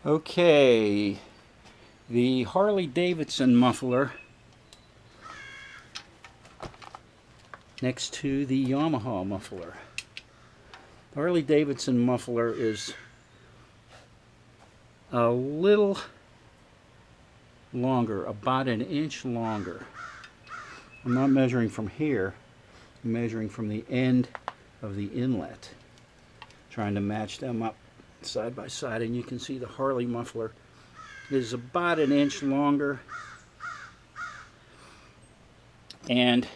Okay, the Harley Davidson muffler next to the Yamaha muffler. The Harley Davidson muffler is a little longer, about an inch longer. I'm not measuring from here, I'm measuring from the end of the inlet, trying to match them up side by side, and you can see the Harley muffler is about an inch longer, and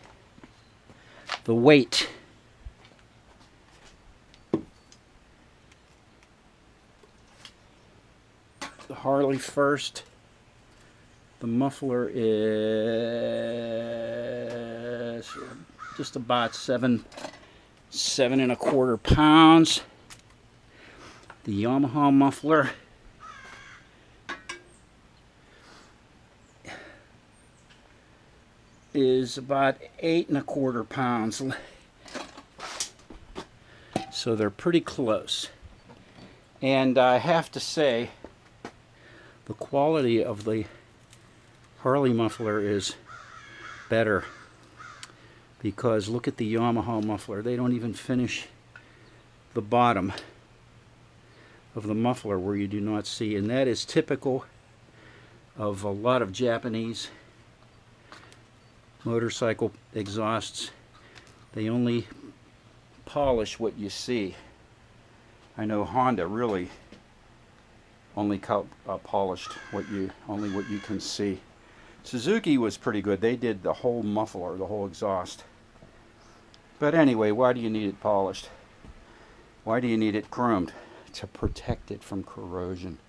the weight the Harley first, the muffler is just about 7.25 pounds. The Yamaha muffler is about 8.25 pounds. So they're pretty close. And I have to say, the quality of the Harley muffler is better, because look at the Yamaha muffler. They don't even finish the bottom of the muffler where you do not see, and that is typical of a lot of Japanese motorcycle exhausts. They only polish what you see. I know Honda really only polished what you can see. Suzuki was pretty good. They did the whole muffler, the whole exhaust. But anyway, why do you need it polished? Why do you need it chromed? To protect it from corrosion.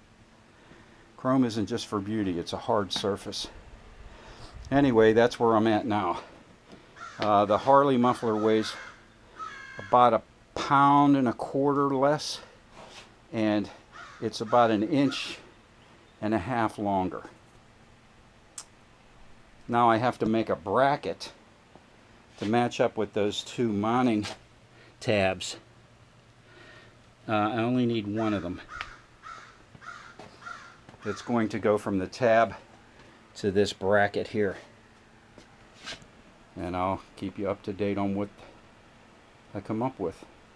Chrome isn't just for beauty, it's a hard surface. Anyway, that's where I'm at now. The Harley muffler weighs about 1.25 pounds less, and it's about 1.5 inches longer. Now I have to make a bracket to match up with those two mounting tabs. I only need one of them. It's going to go from the tab to this bracket here. And I'll keep you up to date on what I come up with.